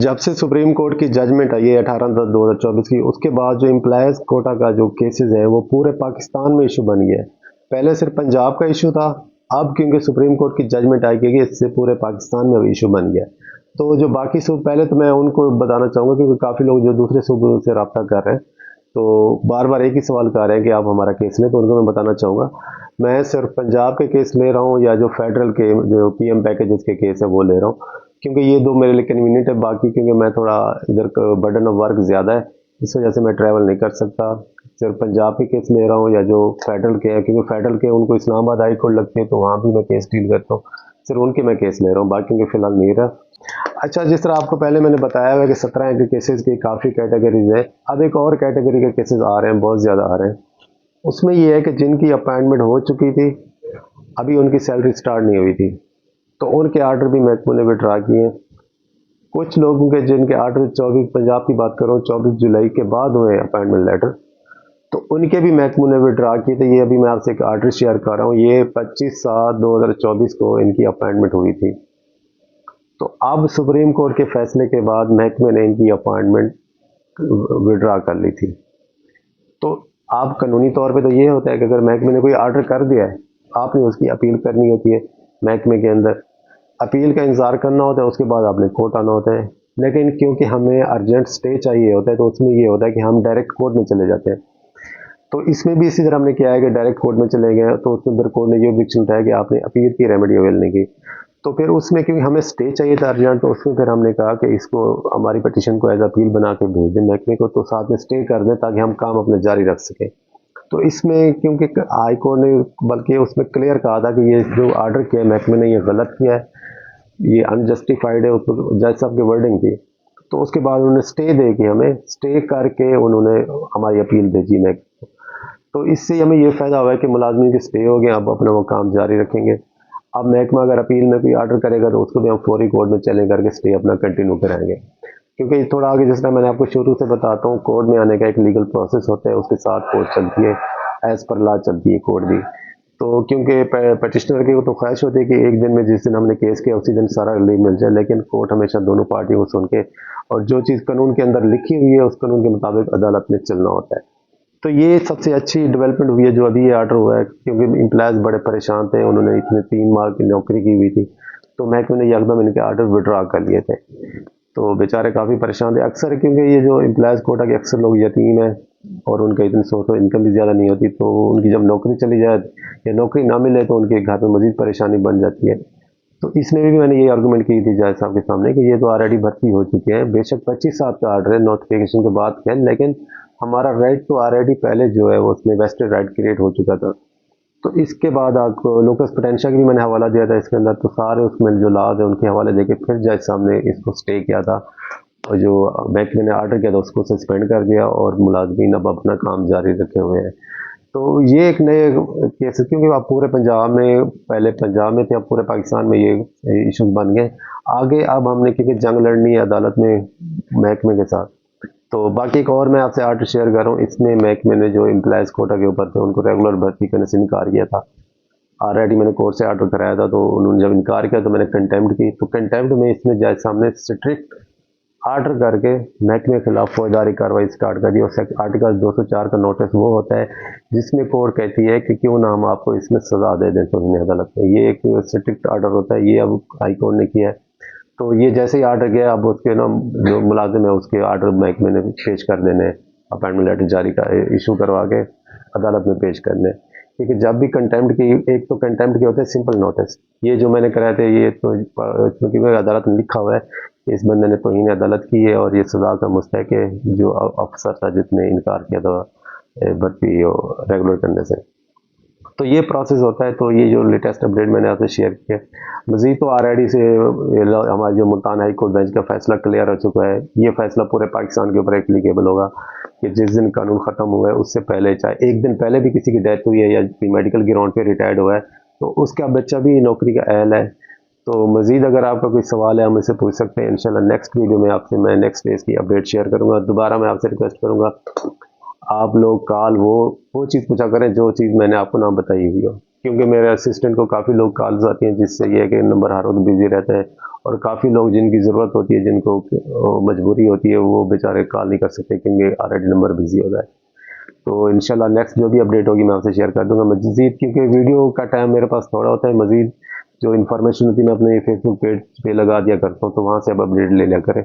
जब से supreme court की जजमेंट आई है 18/10/2024 की, उसके बाद जो एम्प्लॉयज कोटा का जो केसेस है वो पूरे पाकिस्तान में इशू बन गया है। पहले सिर्फ पंजाब का इशू था, अब क्योंकि सुप्रीम कोर्ट की जजमेंट आई गई, इससे पूरे पाकिस्तान में इशू बन गया। तो जो बाकी सूबे, पहले तो मैं उनको बताना चाहूँगा क्योंकि काफ़ी लोग जो दूसरे सूबों से रब्ता कर रहे हैं तो बार बार एक ही सवाल कर रहे हैं कि आप हमारा केस लें, तो उनको मैं बताना चाहूँगा मैं सिर्फ पंजाब के केस ले रहा हूँ या जो फेडरल के जो पीएम पैकेजेस के केस है वो ले रहा हूँ, क्योंकि ये दो मेरे लिए कन्वीनियंट है। बाकी क्योंकि मैं थोड़ा इधर बर्डन ऑफ वर्क ज़्यादा है, इस वजह से मैं ट्रैवल नहीं कर सकता। सिर्फ पंजाब के केस ले रहा हूँ या जो फेडरल के हैं, क्योंकि फेडरल के उनको इस्लामाबाद हाई कोर्ट लगती है तो वहाँ भी मैं केस डील करता हूँ, सिर्फ उनके मैं केस ले रहा हूँ, बाकी के फिलहाल नहीं रहा। अच्छा, जिस तरह आपको पहले मैंने बताया हुआ कि 17 के केसेस की काफ़ी कैटेगरीज है, अब एक और कैटेगरी के केसेस आ रहे हैं, बहुत ज़्यादा आ रहे हैं। उसमें ये है कि जिनकी अपॉइंटमेंट हो चुकी थी, अभी उनकी सैलरी स्टार्ट नहीं हुई थी, तो उनके आर्डर भी महकमे ने विड्रा किए हैं। कुछ लोगों के जिनके आर्डर 24, पंजाब की बात करूँ, 24 जुलाई के बाद हुए अपॉइंटमेंट लेटर, तो उनके भी महकमे ने विड्रा किए थे। ये अभी मैं आपसे एक आर्डर शेयर कर रहा हूँ, ये 25/7/2024 को इनकी अपॉइंटमेंट हुई थी। तो अब सुप्रीम कोर्ट के फैसले के बाद महकमे ने इनकी अपॉइंटमेंट विड्रा कर ली थी। तो आप कानूनी तौर पे तो ये होता है कि अगर महकमे ने कोई आर्डर कर दिया है, आपने उसकी अपील करनी होती है। महकमे के अंदर अपील का इंतज़ार करना होता है, उसके बाद आपने कोर्ट आना होता है। लेकिन क्योंकि हमें अर्जेंट स्टे चाहिए होता है, तो उसमें ये होता है कि हम डायरेक्ट कोर्ट में चले जाते हैं। तो इसमें भी इसी तरह हमने किया है कि डायरेक्ट कोर्ट में चले गए, तो उसके अंदर कोर्ट ने ये ऑब्जेक्शन उठाया कि आपने अपील की, रेमेडी अवेल नहीं की। तो फिर उसमें क्योंकि हमें स्टे चाहिए था अर्जेंट, तो उसमें फिर हमने कहा कि इसको हमारी पटिशन को एज अपील बना के भेज दें महकमे को, तो साथ में स्टे कर दें ताकि हम काम अपने जारी रख सकें। तो इसमें क्योंकि हाई कोर्ट ने बल्कि उसमें क्लियर कहा था कि ये जो आर्डर किया है महकमे ने, ये गलत किया है, ये अनजस्टिफाइड है, उसको जज साहब की वर्डिंग थी। तो उसके बाद उन्होंने स्टे दे के, हमें स्टे करके उन्होंने हमारी अपील भेजी महकमे को। तो इससे हमें ये फ़ायदा हुआ है कि मुलाजमीन के स्टे हो गए, अब अपना वो काम जारी रखेंगे। अब महकमा अगर अपील में कोई आर्डर करेगा तो उसको भी हम फौरी कोर्ट में चले करके स्टे अपना कंटिन्यू कराएंगे, क्योंकि थोड़ा आगे जिस तरह मैंने आपको शुरू से बताता हूँ, कोर्ट में आने का एक लीगल प्रोसेस होता है, उसके साथ कोर्ट चलती है, एज़ पर लॉ चलती है कोर्ट भी। तो क्योंकि पटिशनर की तो ख्वाहिश होती है कि एक दिन में जिस दिन हमने केस किया उसी दिन सारा रिलीफ मिल जाए, लेकिन कोर्ट हमेशा दोनों पार्टियों को सुन के और जो चीज़ कानून के अंदर लिखी हुई है उस कानून के मुताबिक अदालत में चलना होता है। तो ये सबसे अच्छी डेवलपमेंट हुई है जो अभी ये आर्डर हुआ है, क्योंकि एम्प्लॉयज़ बड़े परेशान थे, उन्होंने इतने 3 माह की नौकरी की हुई थी, तो महकमे ने एकदम इनके आर्डर विड्रॉ कर लिए थे। तो बेचारे काफ़ी परेशान थे। अक्सर क्योंकि ये जो एम्प्लॉयज़ कोटा के अक्सर लोग यतीम हैं और उनका इतनी सोर्स ऑफ इनकम भी ज़्यादा नहीं होती, तो उनकी जब नौकरी चली जाए या नौकरी ना मिले तो उनके घर में मज़ीद परेशानी बन जाती है। तो इसमें भी मैंने ये आर्गूमेंट की थी जज साहब के सामने कि ये तो ऑलरेडी भर्ती हो चुके हैं, बेशक 25 साल का आर्डर है, नोटिफिकेशन के बाद क्या है, लेकिन हमारा राइट तो ऑलरेडी पहले जो है वो उसमें वेस्टेड राइट क्रिएट हो चुका था। तो इसके बाद आपको लोकस पोटेंशियल भी मैंने हवाला दिया था इसके अंदर, तो सारे उसमें जो लॉज है उनके हवाले देके फिर जज साहब ने इसको स्टे किया था, और जो महकमे ने आर्डर किया था उसको सस्पेंड कर दिया और मुलाजमीन अब अपना काम जारी रखे हुए हैं। तो ये एक नए केस, क्योंकि आप पूरे पंजाब में, पहले पंजाब में थे, अब पूरे पाकिस्तान में ये इश्यूज बन गए। आगे अब हमने क्योंकि जंग लड़नी है अदालत में महकमे के साथ। तो बाकी एक और मैं आपसे आर्डर शेयर कर रहा हूँ, इसमें महकमे ने जो एम्प्लॉयज़ कोटा के ऊपर थे उनको रेगुलर भर्ती करने से इनकार किया था। ऑलरेडी मैंने कोर्ट से आर्डर कराया था, तो उन्होंने जब इनकार किया तो मैंने कंटेम्प्ट की, तो कंटेम्प्ट में इसने जज सामने स्ट्रिक्ट आर्डर करके महकमे के खिलाफ फौजदारी कार्रवाई स्टार्ट कर दी। और आर्टिकल 204 का नोटिस वो होता है जिसमें कोर्ट कहती है कि क्यों ना हम आपको इसमें सज़ा दे दें तौहीन अदालत में। ये एक स्ट्रिक्ट आर्डर होता है, ये अब हाई कोर्ट ने किया है। तो ये जैसे ही आर्डर गया, अब उसके ना जो मुलाजिम है उसके आर्डर महकमे ने पेश कर देने, अपॉइंटमेंट लेटर जारी का इशू करवा के अदालत में पेश करने। क्योंकि जब भी कंटेम्प्ट की, एक तो कंटेम्प्ट के होते हैं सिंपल नोटिस, ये जो मैंने कराए थे ये तो क्योंकि अदालत में लिखा हुआ है इस बंदे ने तौहीन अदालत की है और ये सज़ा का मुस्तहक है, जो अफसर था जिसने इनकार किया था भर्ती रेगुलर करने से। तो ये प्रोसेस होता है। तो ये जो लेटेस्ट अपडेट मैंने आपसे शेयर किया, मज़ीद तो ऑलरेडी से हमारे जो मुल्तान हाई कोर्ट बेंच का फैसला क्लियर हो चुका है। ये फैसला पूरे पाकिस्तान के ऊपर एप्लीकेबल होगा कि जिस दिन कानून ख़त्म हुआ है उससे पहले, चाहे एक दिन पहले भी किसी की डेथ हुई है या मेडिकल ग्राउंड पे रिटायर्ड हुआ है, तो उसका बच्चा भी नौकरी का अहल है। तो मज़ीद अगर आपका कोई सवाल है हम इससे पूछ सकते हैं। इंशाल्लाह नेक्स्ट वीडियो में आपसे मैं नेक्स्ट डेज की अपडेट शेयर करूँगा। दोबारा मैं आपसे रिक्वेस्ट करूँगा, आप लोग कॉल वो चीज़ पूछा करें जो चीज़ मैंने आपको ना बताई हुई हो। क्योंकि मेरे असिस्टेंट को काफ़ी लोग कॉल्स आती हैं, जिससे ये है कि नंबर हर वक्त बिजी रहता है, और काफ़ी लोग जिनकी ज़रूरत होती है, जिनको मजबूरी होती है, वो बेचारे कॉल नहीं कर सकते क्योंकि ऑलरेडी नंबर बिजी होता है। तो इंशाल्लाह नेक्स्ट जो भी अपडेट होगी मैं आपसे शेयर कर दूंगा मजीद, क्योंकि वीडियो का टाइम मेरे पास थोड़ा होता है। मजीद जो इन्फॉर्मेशन होती है मैं अपने फेसबुक पेज पे लगा दिया करता हूँ, तो वहाँ से आप अपडेट ले लिया करें।